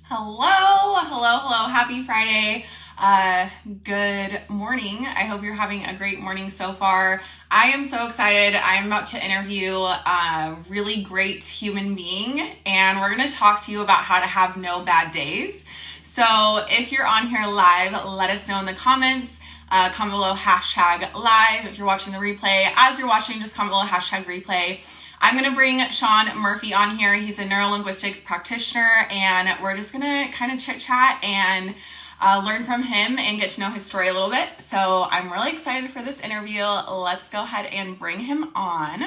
Hello, hello, hello. Happy Friday. Good morning. I hope you're having a great morning so far. I am so excited. I'm about to interview a really great human being, and we're going to talk to you about how to have no bad days. So if you're on here live, let us know in the comments. Comment below hashtag live. If you're watching the replay, as you're watching, just comment below hashtag replay. I'm going to bring Sean Murphy on here. He's a neuro-linguistic practitioner, and we're just going to kind of chit chat and learn from him and get to know his story a little bit. So I'm really excited for this interview. Let's go ahead and bring him on.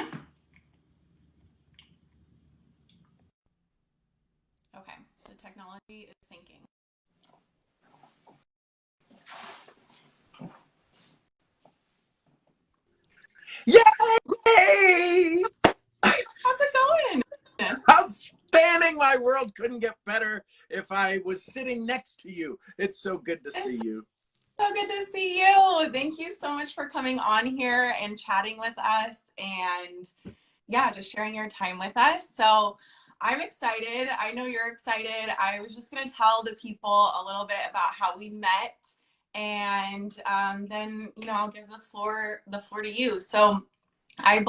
Okay, the technology is thinking. Yay! How's it going? Outstanding. My world couldn't get better if I was sitting next to you. It's so good to see It's you. so good to see you. Thank you so much for coming on here and chatting with us, and yeah, just sharing your time with us. So I'm excited. I know you're excited. I was just going to tell the people a little bit about how we met, and then I'll give the floor to you. So I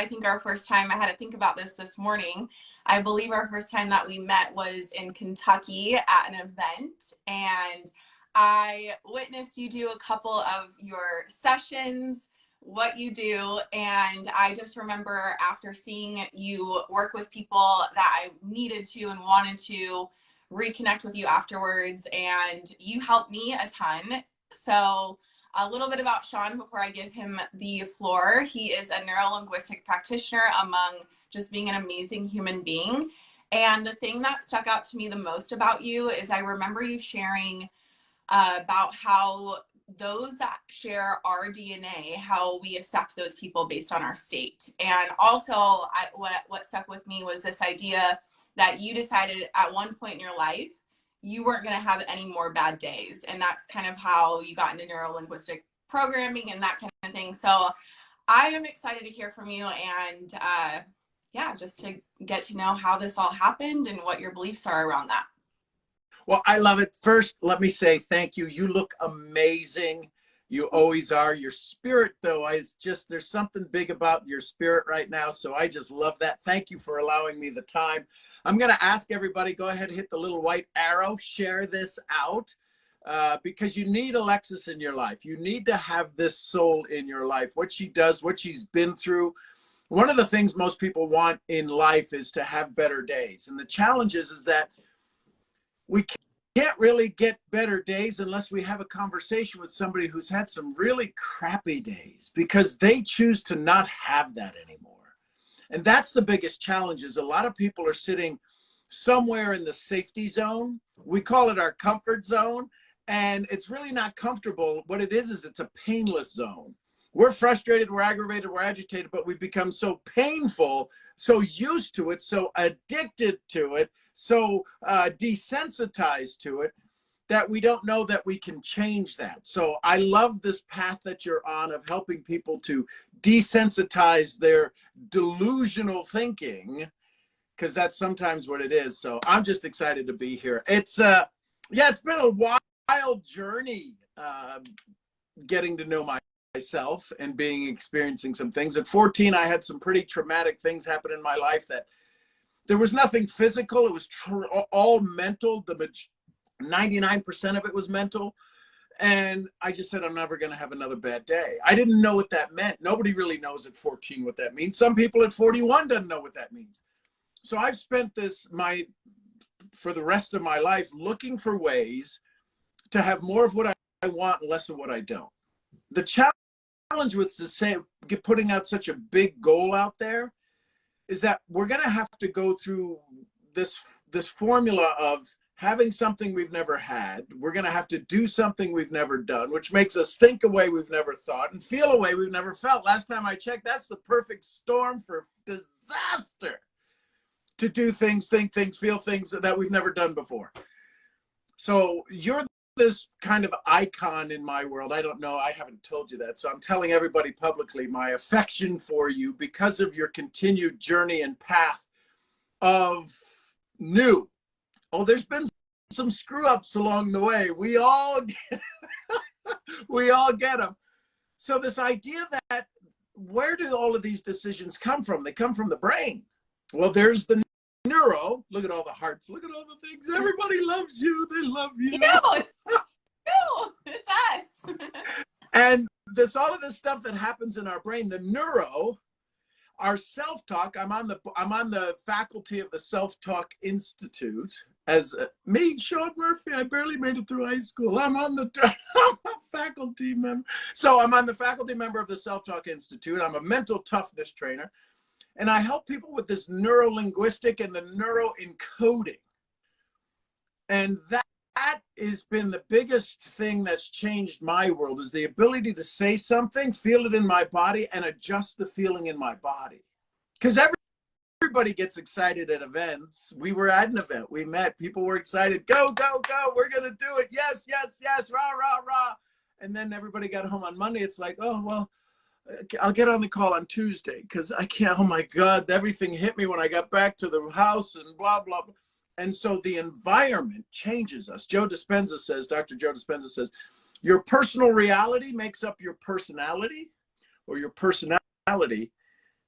think our first time, I had to think about this morning. I believe our first time that we met was in Kentucky at an event, and I witnessed you do a couple of your sessions, what you do, and I just remember after seeing you work with people that I needed to and wanted to reconnect with you afterwards, and you helped me a ton. So a little bit about Sean before I give him the floor. He is a neuro-linguistic practitioner, among just being an amazing human being. And the thing that stuck out to me the most about you is I remember you sharing about how those that share our DNA, how we affect those people based on our state. And also, what stuck with me was this idea that you decided at one point in your life you weren't going to have any more bad days. And that's kind of how you got into neuro-linguistic programming and that kind of thing. So I am excited to hear from you, and yeah, just to get to know how this all happened and what your beliefs are around that. Well, I love it. First, let me say thank you. You look amazing. You always are. Your spirit, though, is just, there's something big about your spirit right now. So I just love that. Thank you for allowing me the time. I'm going to ask everybody, go ahead and hit the little white arrow, share this out, because you need Alexis in your life. You need to have this soul in your life, what she does, what she's been through. One of the things most people want in life is to have better days. And the challenge is that we can't really get better days unless we have a conversation with somebody who's had some really crappy days, because they choose to not have that anymore. And that's the biggest challenge. Is a lot of people are sitting somewhere in the safety zone. We call it our comfort zone, and it's really not comfortable. What it is it's a painless zone. We're frustrated, we're aggravated, we're agitated, but we've become so painful, so used to it, so addicted to it, so desensitized to it, that we don't know that we can change that. So I love this path that you're on of helping people to desensitize their delusional thinking, because that's sometimes what it is. So I'm just excited to be here. It's yeah, it's been a wild journey, getting to know myself and experiencing some things. At 14, I had some pretty traumatic things happen in my life. That there was nothing physical. It was all mental. The 99% of it was mental. And I just said, I'm never going to have another bad day. I didn't know what that meant. Nobody really knows at 14 what that means. Some people at 41 doesn't know what that means. So I've spent for the rest of my life looking for ways to have more of what I want and less of what I don't. The challenge with putting out such a big goal out there is that we're going to have to go through this formula of having something we've never had. We're going to have to do something we've never done, which makes us think a way we've never thought and feel a way we've never felt. Last time I checked, that's the perfect storm for disaster. To do things, think things, feel things that we've never done before. So you're this kind of icon in my world. I don't know, I haven't told you that, so I'm telling everybody publicly my affection for you because of your continued journey and path of new. Oh, there's been some screw ups along the way. We all get them. So this idea that where do all of these decisions come from? They come from the brain. Well, there's the neuro. Look at all the hearts. Look at all the things. Everybody loves you. They love you. It's us. And this, all of this stuff that happens in our brain, the neuro, our self-talk. I'm on the faculty of the Self-Talk Institute as me, Sean Murphy. I barely made it through high school. I'm a faculty member. So I'm on the faculty member of the Self-Talk Institute. I'm a mental toughness trainer. And I help people with this neuro-linguistic and the neuro-encoding. And that has been the biggest thing that's changed my world, is the ability to say something, feel it in my body, and adjust the feeling in my body. Because everybody gets excited at events. We were at an event. We met. People were excited. Go, go, go. We're going to do it. Yes, yes, yes. Rah, rah, rah. And then everybody got home on Monday. It's like, oh, well, I'll get on the call on Tuesday because I can't. Oh, my God. Everything hit me when I got back to the house and blah, blah, blah. And so the environment changes us. Dr. Joe Dispenza says, your personal reality makes up your personality, or your personality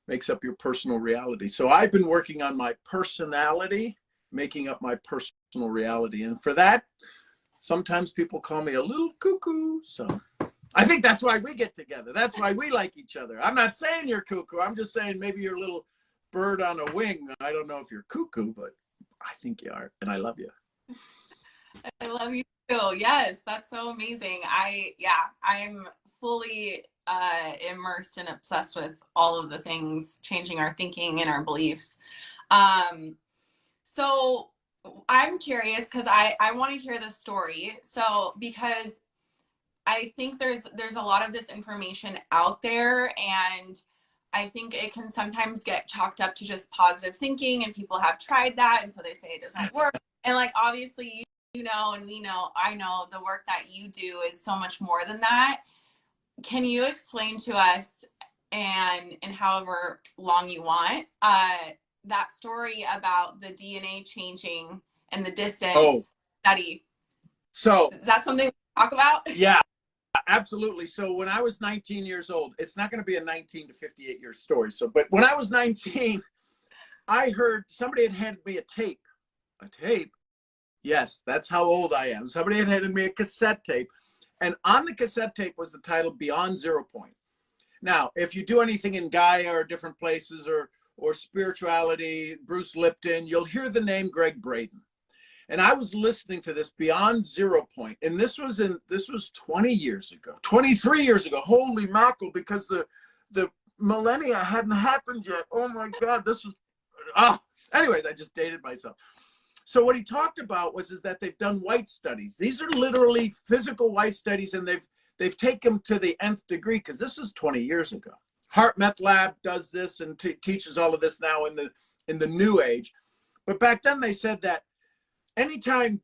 makes up your personal reality. So I've been working on my personality, making up my personal reality. And for that, sometimes people call me a little cuckoo. So I think that's why we get together. That's why we like each other. I'm not saying you're cuckoo. I'm just saying maybe you're a little bird on a wing. I don't know if you're cuckoo, but I think you are, and I love you. I love you too. Yes, that's so amazing. I'm fully immersed and obsessed with all of the things changing our thinking and our beliefs. So I'm curious because I want to hear the story. So because I think there's a lot of this information out there, and I think it can sometimes get chalked up to just positive thinking, and people have tried that, and so they say it doesn't work. And like, obviously, you know, and we know, I know the work that you do is so much more than that. Can you explain to us, and however long you want, that story about the DNA changing and the distance study? So is that something we talk about? Yeah. Absolutely. So when I was 19 years old, it's not going to be a 19 to 58 year story. So, but when I was 19, I heard somebody had handed me a tape. A tape? Yes, that's how old I am. Somebody had handed me a cassette tape. And on the cassette tape was the title Beyond Zero Point. Now, if you do anything in Gaia or different places or spirituality, Bruce Lipton, you'll hear the name Greg Braden. And I was listening to this Beyond Zero Point, and this was 20 years ago, 23 years ago. Holy mackerel, because the millennia hadn't happened yet. Oh my God, this was, anyways, I just dated myself. So what he talked about was that they've done white studies. These are literally physical white studies, and they've taken them to the nth degree, because this is 20 years ago. Heart Meth Lab does this and teaches all of this now in the new age. But back then they said that anytime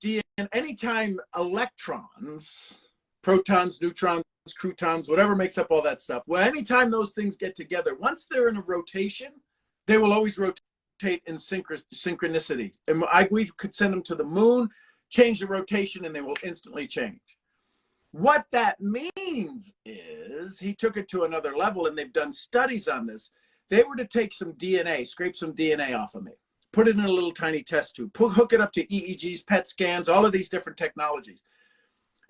electrons, protons, neutrons, croutons, whatever makes up all that stuff, well, anytime those things get together, once they're in a rotation, they will always rotate in synchronicity. And we could send them to the moon, change the rotation, and they will instantly change. What that means is, he took it to another level, and they've done studies on this. They were to take some DNA, scrape some DNA off of me, put it in a little tiny test tube, hook it up to EEGs, PET scans, all of these different technologies.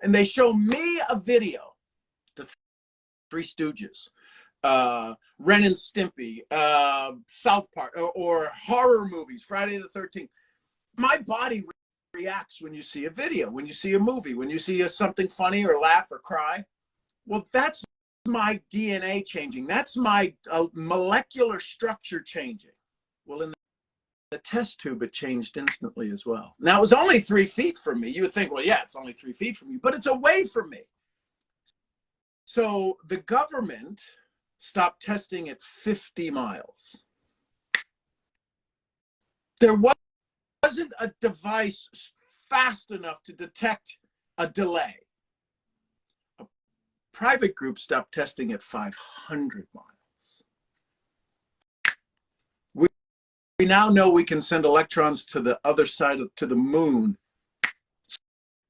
And they show me a video, the Three Stooges, Ren and Stimpy, South Park, or horror movies, Friday the 13th. My body reacts when you see a video, when you see a movie, when you see something funny or laugh or cry. Well, that's my DNA changing. That's my molecular structure changing. Well, in the test tube, it changed instantly as well. Now, it was only 3 feet from me. You would think, well, yeah, it's only 3 feet from you, but it's away from me. So the government stopped testing at 50 miles. There wasn't a device fast enough to detect a delay. A private group stopped testing at 500 miles. We now know we can send electrons to the other side to the moon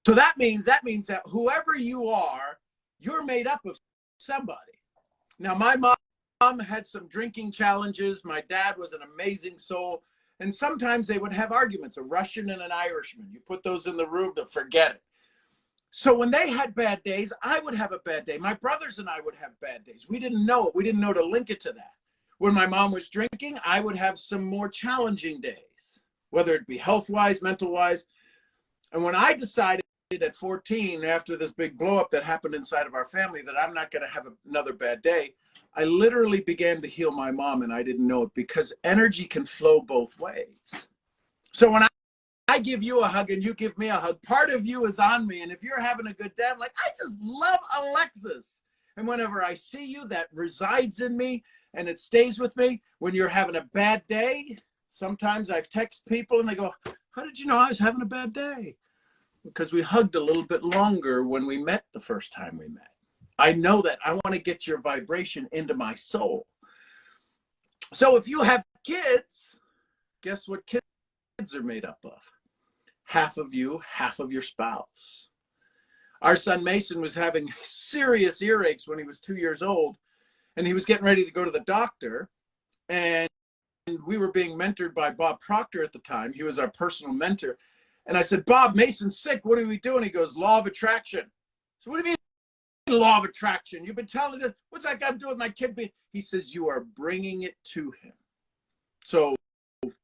So that means that whoever you are, you're made up of somebody. Now, my mom had some drinking challenges. My dad was an amazing soul. And sometimes they would have arguments, a Russian and an Irishman. You put those in the room to forget it. So when they had bad days, I would have a bad day. My brothers and I would have bad days. We didn't know it. We didn't know to link it to that. When my mom was drinking, I would have some more challenging days, whether it be health-wise, mental-wise. And when I decided at 14, after this big blow-up that happened inside of our family, that I'm not going to have another bad day, I literally began to heal my mom, and I didn't know it, because energy can flow both ways. So when I give you a hug and you give me a hug, part of you is on me. And if you're having a good day, I'm like, I just love Alexis. And whenever I see you, that resides in me and it stays with me. When you're having a bad day, sometimes I've texted people and they go, how did you know I was having a bad day? Because we hugged a little bit longer when we met the first time we met. I know that. I want to get your vibration into my soul. So if you have kids, guess what kids are made up of? Half of you, half of your spouse. Our son Mason was having serious earaches when he was 2 years old, and he was getting ready to go to the doctor, and we were being mentored by Bob Proctor at the time. He was our personal mentor. And I said, Bob, Mason's sick. What are we doing? He goes, law of attraction. So what do you mean law of attraction? You've been telling us, what's that got to do with my kid being? He says, you are bringing it to him. So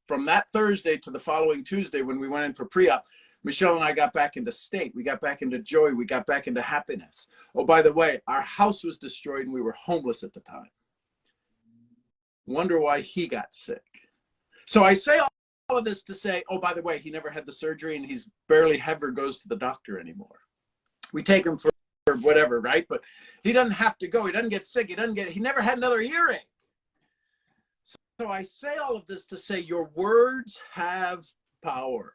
from that Thursday to the following Tuesday, when we went in for pre-op, Michelle and I got back into state. We got back into joy. We got back into happiness. Oh, by the way, our house was destroyed and we were homeless at the time. Wonder why he got sick. So I say all of this to say, oh, by the way, he never had the surgery and he's barely ever goes to the doctor anymore. We take him for whatever, right? But he doesn't have to go. He doesn't get sick. He never had another earache. So I say all of this to say your words have power,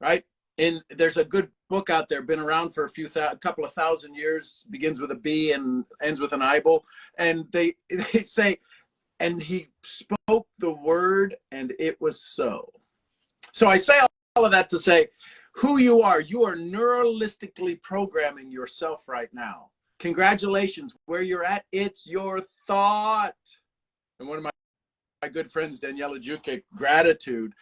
right? And there's a good book out there, been around for a couple of thousand years, begins with a B and ends with an Bible. And they say, and he spoke the word and it was so. So I say all of that to say who you are neuralistically programming yourself right now. Congratulations, where you're at, it's your thought. And one of my good friends, Daniela Juke, gratitude.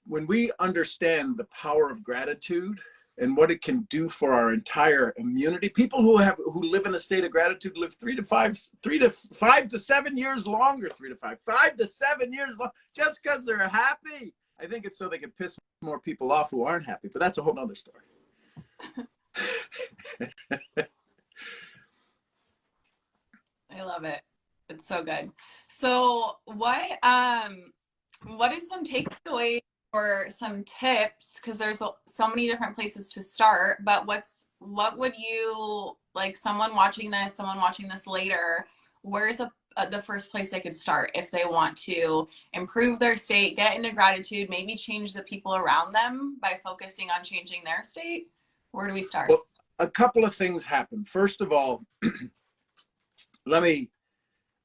When we understand the power of gratitude and what it can do for our entire immunity, people who live in a state of gratitude live 5 to 7 years longer, 5 to 7 years long, just because they're happy. I think it's so they can piss more people off who aren't happy, but that's a whole nother story. I love it. It's so good. So what is some takeaways or some tips? Because there's so many different places to start, but what would you, like someone watching this later, where's the first place they could start if they want to improve their state, get into gratitude, maybe change the people around them by focusing on changing their state? Where do we start? Well, a couple of things happen. First of all,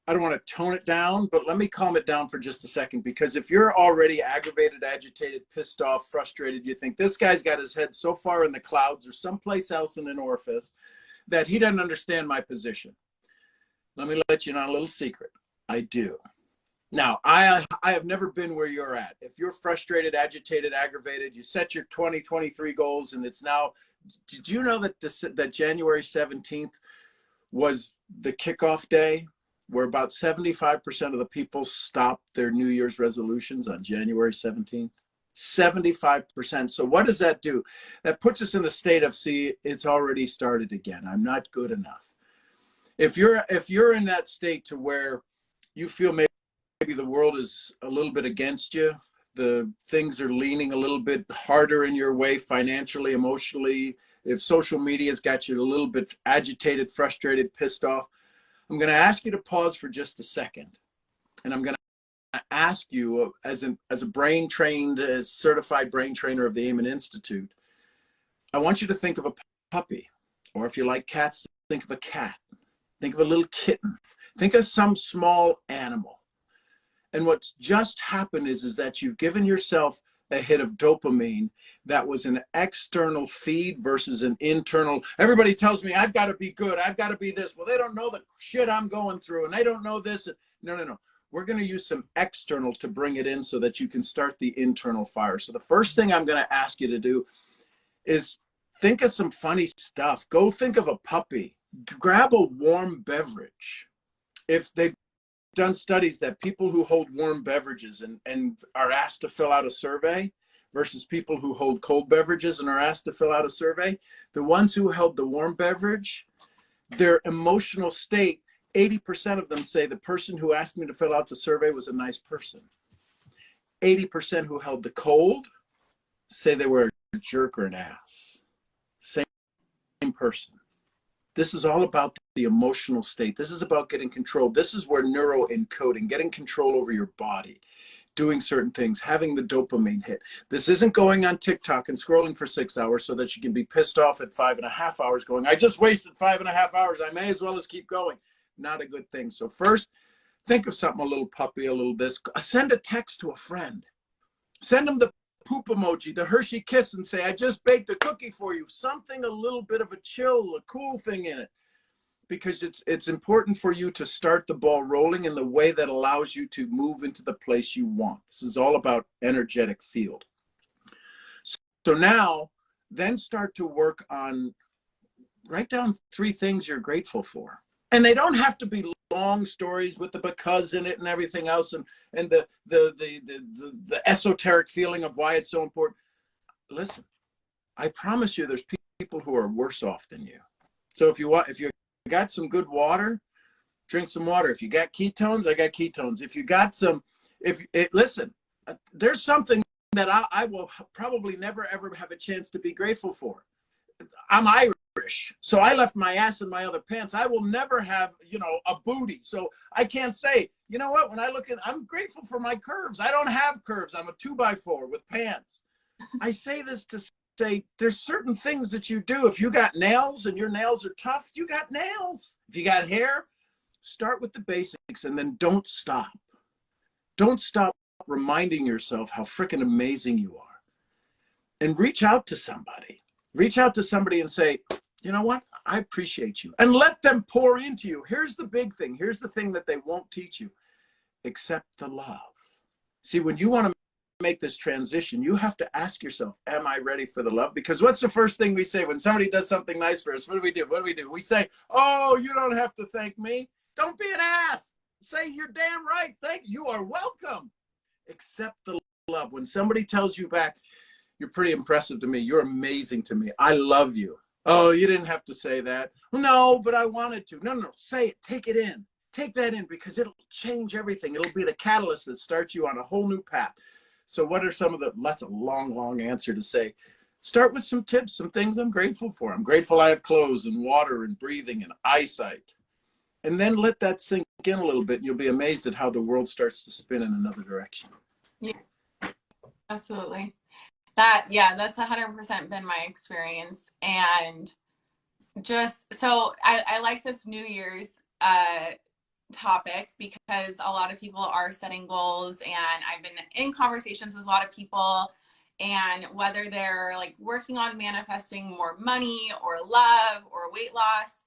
I don't want to tone it down, but let me calm it down for just a second, because if you're already aggravated, agitated, pissed off, frustrated, you think this guy's got his head so far in the clouds or someplace else in an orifice that he doesn't understand my position. Let me let you know a little secret. I do. Now, I have never been where you're at. If you're frustrated, agitated, aggravated, you set your 2023 goals and it's now, did you know that January 17th was the kickoff day, where about 75% of the people stopped their New Year's resolutions on January 17th? 75%. So what does that do? That puts us in a state of, see, it's already started again. I'm not good enough. If you're in that state to where you feel maybe the world is a little bit against you, the things are leaning a little bit harder in your way financially, emotionally, if social media's got you a little bit agitated, frustrated, pissed off, I'm going to ask you to pause for just a second. And I'm going to ask you, as a certified brain trainer of the Amen Institute, I want you to think of a puppy, or if you like cats, think of a cat. Think of a little kitten. Think of some small animal. And what's just happened is that you've given yourself a hit of dopamine that was an external feed versus an internal. Everybody tells me I've got to be good, I've got to be this. Well, they don't know the shit I'm going through, and they don't know this. No. We're going to use some external to bring it in so that you can start the internal fire. So the first thing I'm going to ask you to do is think of some funny stuff. Go think of a puppy. Grab a warm beverage. If they've done studies that people who hold warm beverages and are asked to fill out a survey versus people who hold cold beverages and are asked to fill out a survey, the ones who held the warm beverage, their emotional state, 80% of them say the person who asked me to fill out the survey was a nice person. 80% who held the cold say they were a jerk or an ass. Same person. This is all about the emotional state. This is about getting control. This is where neuroencoding, getting control over your body, doing certain things, having the dopamine hit. This isn't going on TikTok and scrolling for 6 hours so that you can be pissed off at 5.5 hours going, I just wasted 5.5 hours. I may as well as keep going. Not a good thing. So first, think of something, a little puppy, a little this. Send a text to a friend. Send them the poop emoji, the Hershey kiss, and say, I just baked a cookie for you. Something a little bit of a chill, a cool thing in it. Because it's important for you to start the ball rolling in the way that allows you to move into the place you want. This is all about energetic field. So now, then start to work on, write down 3 things you're grateful for. And they don't have to be long stories with the because in it and everything else and the esoteric feeling of why it's so important. Listen, I promise you there's people who are worse off than you. So if you got some good water, drink some water. If you got ketones, I got ketones. If you got some, listen, there's something that I will probably never ever have a chance to be grateful for. I'm Irish, so I left my ass in my other pants. I will never have, a booty. So I can't say, you know what, when I look at, I'm grateful for my curves. I don't have curves. I'm a 2x4 with pants. I say this to say there's certain things that you do. If you got nails and your nails are tough, you got nails. If you got hair, start with the basics and then don't stop. Don't stop reminding yourself how freaking amazing you are. And reach out to somebody. Reach out to somebody and say, you know what? I appreciate you. And let them pour into you. Here's the big thing. Here's the thing that they won't teach you. Accept the love. See, when you want to make this transition, you have to ask yourself, am I ready for the love? Because what's the first thing we say when somebody does something nice for us? What do? We say, oh, you don't have to thank me. Don't be an ass. Say, you're damn right. Thank you. You are welcome. Accept the love. When somebody tells you back, you're pretty impressive to me. You're amazing to me. I love you. Oh, you didn't have to say that. No, but I wanted to. No. Say it. Take it in. Take that in because it'll change everything. It'll be the catalyst that starts you on a whole new path. So what are some of the, that's a long answer to say. Start with some tips, some things I'm grateful for. I'm grateful I have clothes and water and breathing and eyesight. And then let that sink in a little bit and you'll be amazed at how the world starts to spin in another direction. Yeah, absolutely. That's 100% been my experience. And just, so I like this New Year's topic because a lot of people are setting goals and I've been in conversations with a lot of people, and whether they're like working on manifesting more money or love or weight loss,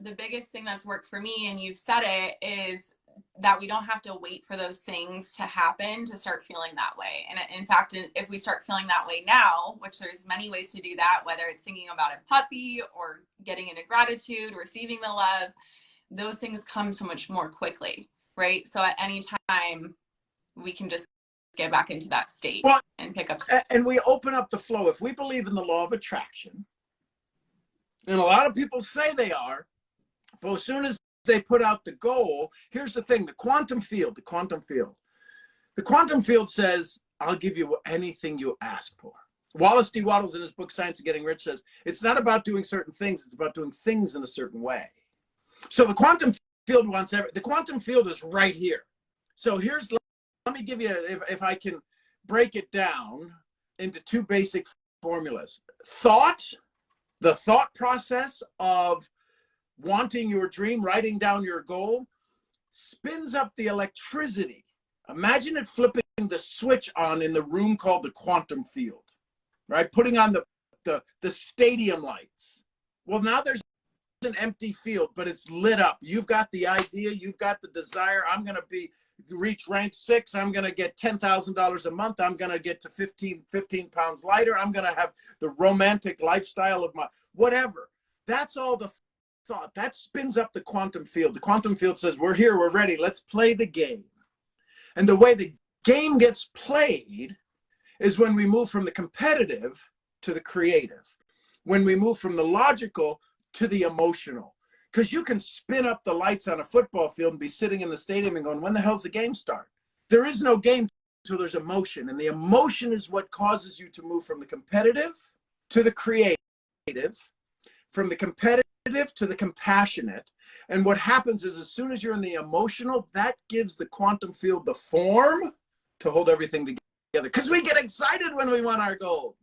the biggest thing that's worked for me, and you've said it, is that we don't have to wait for those things to happen to start feeling that way. And in fact, if we start feeling that way now, which there's many ways to do that, whether it's thinking about a puppy or getting into gratitude, receiving the love, those things come so much more quickly, right? So at any time, we can just get back into that state and pick up. And we open up the flow. If we believe in the law of attraction, and a lot of people say they are, but as soon as they put out the goal, here's the thing, the quantum field says, I'll give you anything you ask for. Wallace D. Wattles in his book, Science of Getting Rich, says, it's not about doing certain things, it's about doing things in a certain way. So the quantum field wants the quantum field is right here. So let me give you, if I can break it down into 2 basic formulas. Thought, the thought process of wanting your dream, writing down your goal, spins up the electricity. Imagine it flipping the switch on in the room called the quantum field, right? Putting on the stadium lights. Well, now there's an empty field, but it's lit up. You've got the idea, you've got the desire. I'm going to reach rank 6. I'm going to get $10,000 a month. I'm going to get to 15 pounds lighter. I'm going to have the romantic lifestyle of my whatever. That's all the thought. That spins up the quantum field. The quantum field says, we're here, we're ready. Let's play the game. And the way the game gets played is when we move from the competitive to the creative, when we move from the logical to the emotional. Because you can spin up the lights on a football field and be sitting in the stadium and going, when the hell's the game start? There is no game until there's emotion. And the emotion is what causes you to move from the competitive to the creative, from the competitive to the compassionate. And what happens is, as soon as you're in the emotional, that gives the quantum field the form to hold everything together. Because we get excited when we want our goals.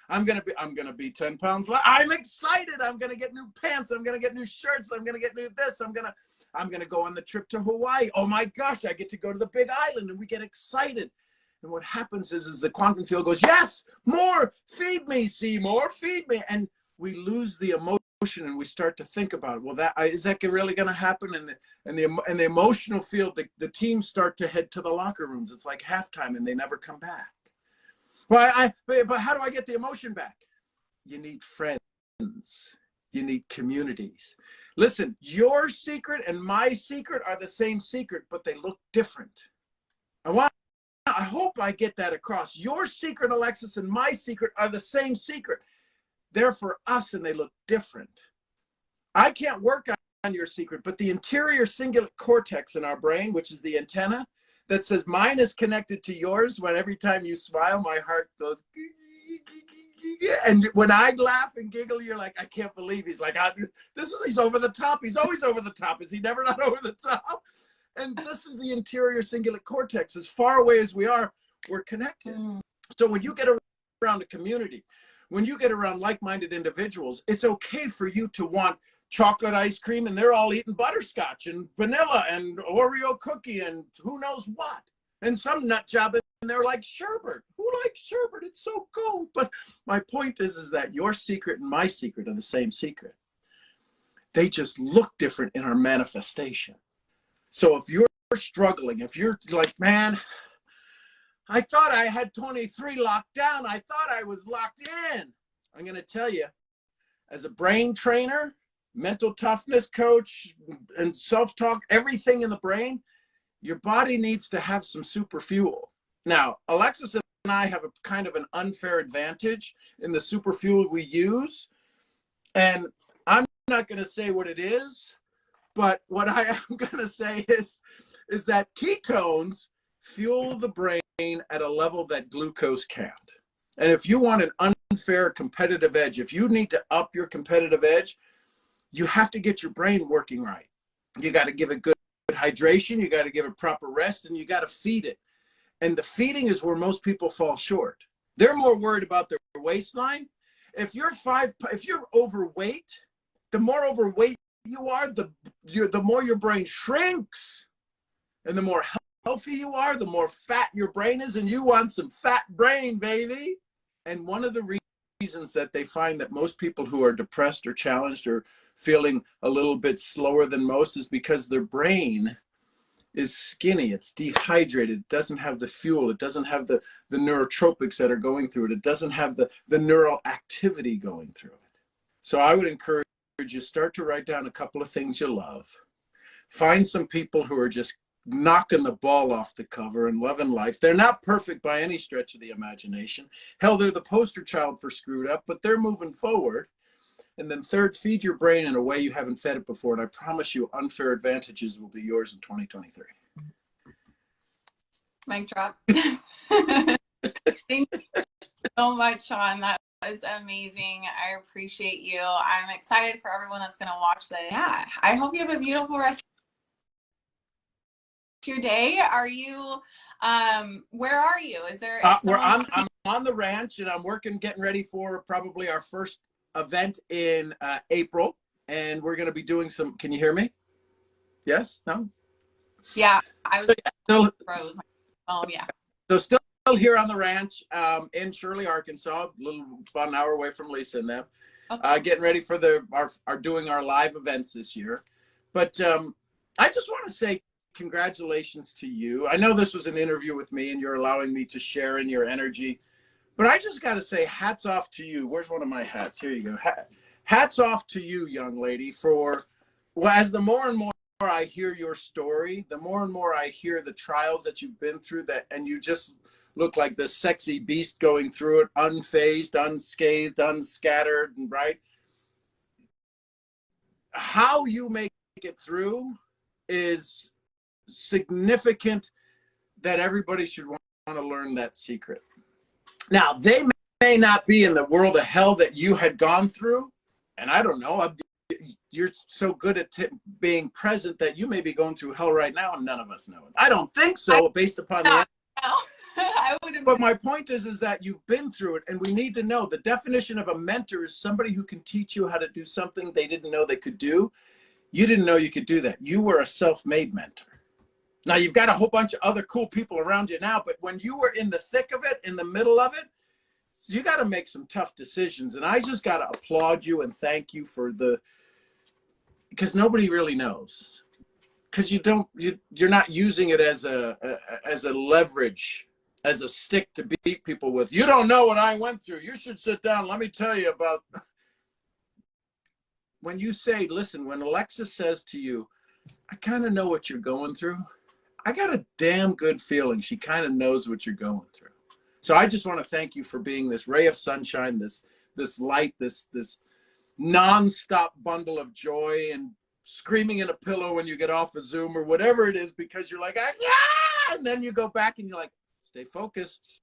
I'm gonna be 10 pounds light. I'm excited. I'm gonna get new pants. I'm gonna get new shirts. I'm gonna get new this. I'm gonna go on the trip to Hawaii. Oh my gosh, I get to go to the big island, and we get excited. And what happens is the quantum field goes, yes, more, feed me, Seymour, feed me. And we lose the emotion, and we start to think about, well, is that really going to happen? And the emotional field, the teams start to head to the locker rooms. It's like halftime, and they never come back. Well, but how do I get the emotion back? You need friends. You need communities. Listen, your secret and my secret are the same secret, but they look different. I hope I get that across. Your secret, Alexis, and my secret are the same secret. They're for us, and they look different. I can't work on your secret, but the anterior cingulate cortex in our brain, which is the antenna that says mine is connected to yours, when every time you smile, my heart goes, and when I laugh and giggle, you're like, I can't believe he's like, he's over the top. He's always over the top. Is he never not over the top? And this is the anterior cingulate cortex. As far away as we are, we're connected. So when you get around a community, when you get around like-minded individuals, it's okay for you to want chocolate ice cream, and they're all eating butterscotch and vanilla and Oreo cookie and who knows what. And some nut job, and they're like, sherbet. Who likes sherbet? It's so cold. But my point is that your secret and my secret are the same secret. They just look different in our manifestation. So if you're struggling, if you're like, man, I thought I had 23 locked down. I thought I was locked in. I'm going to tell you, as a brain trainer, mental toughness coach, and self-talk, everything in the brain, your body needs to have some super fuel. Now, Alexis and I have a kind of an unfair advantage in the super fuel we use. And I'm not going to say what it is, but what I am going to say is that ketones fuel the brain at a level that glucose can't. And if you want an unfair competitive edge, if you need to up your competitive edge, you have to get your brain working right. You got to give it good hydration, you got to give it proper rest, and you got to feed it. And the feeding is where most people fall short. They're more worried about their waistline. If you're overweight, the more overweight you are, the more your brain shrinks. And the more healthy you are, the more fat your brain is, and you want some fat brain, baby. And one of the reasons that they find that most people who are depressed or challenged or feeling a little bit slower than most is because their brain is skinny, it's dehydrated, it doesn't have the fuel, it doesn't have the neurotropics that are going through it, it doesn't have the neural activity going through it. So I would encourage you, start to write down a couple of things you love. Find some people who are just knocking the ball off the cover and loving life. They're not perfect by any stretch of the imagination. Hell, they're the poster child for screwed up, but they're moving forward. And then third, feed your brain in a way you haven't fed it before. And I promise you, unfair advantages will be yours in 2023. Mic drop. Thank you so much, Sean. That was amazing. I appreciate you. I'm excited for everyone that's going to watch this. Yeah, I hope you have a beautiful rest of your day. Are you, where are you? Is there, I'm on the ranch, and I'm getting ready for probably our first event in April, and we're going to be doing some. Can you hear me? Yes? No? Yeah, I was froze. Oh yeah. So still here on the ranch in Shirley, Arkansas, about an hour away from Lisa and them. Okay. Getting ready for doing our live events this year. But I just want to say congratulations to you. I know this was an interview with me and you're allowing me to share in your energy, but I just got to say hats off to you. Where's one of my hats? Here you go. Hats off to you, young lady, for, well, as the more and more I hear your story, the more and more I hear the trials that you've been through, that, and you just look like this sexy beast going through it, unfazed, unscathed, unscattered, right? How you make it through is significant, that everybody should want to learn that secret. Now, they may not be in the world of hell that you had gone through, and I don't know, you're so good at being present that you may be going through hell right now and none of us know it. I don't think so, based upon the I wouldn't. But my point is that you've been through it, and we need to know the definition of a mentor is somebody who can teach you how to do something they didn't know they could do. You didn't know you could do that. You were a self-made mentor. Now you've got a whole bunch of other cool people around you now, but when you were in the thick of it, in the middle of it, you got to make some tough decisions. And I just got to applaud you and thank you for because nobody really knows, because you're not using it as a leverage, as a stick to beat people with. You don't know what I went through. You should sit down. Let me tell you about. When you say, listen, when Alexa says to you, I kind of know what you're going through, I got a damn good feeling she kind of knows what you're going through. So I just want to thank you for being this ray of sunshine, this light, this nonstop bundle of joy, and screaming in a pillow when you get off a Zoom or whatever it is, because you're like, yeah, and then you go back and you're like, stay focused,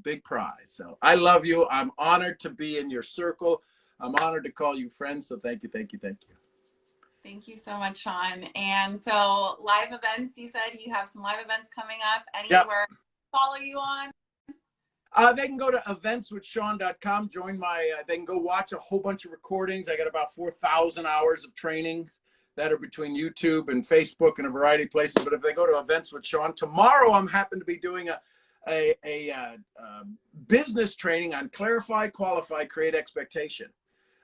big prize. So I love you. I'm honored to be in your circle. I'm honored to call you friends. So thank you, thank you, thank you. Thank you so much, Sean. And so live events, you said you have some live events coming up. Anywhere to follow you on? They can go to eventswithsean.com, join my, they can go watch a whole bunch of recordings. I got about 4,000 hours of trainings that are between YouTube and Facebook and a variety of places. But if they go to Events with Sean, tomorrow I'm happen to be doing a business training on Clarify, Qualify, Create Expectation.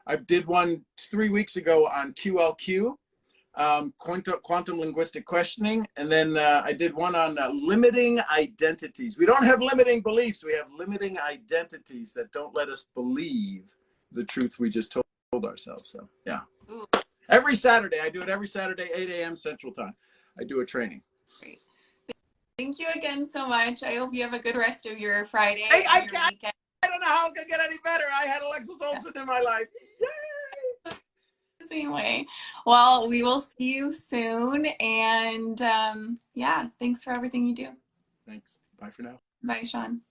I did one 3 weeks ago on QLQ, quantum linguistic questioning, and then I did one on limiting identities. We don't have limiting beliefs. We have limiting identities that don't let us believe the truth we just told ourselves. So yeah. Ooh. Every Saturday, I do it every Saturday, 8 a.m. Central Time. I do a training. Great. Thank you again so much. I hope you have a good rest of your Friday. Hey, I don't know how it could get any better. I had Alexis Olsen in my life. Yay! Same way. Well, we will see you soon. And yeah, thanks for everything you do. Thanks. Bye for now. Bye, Sean.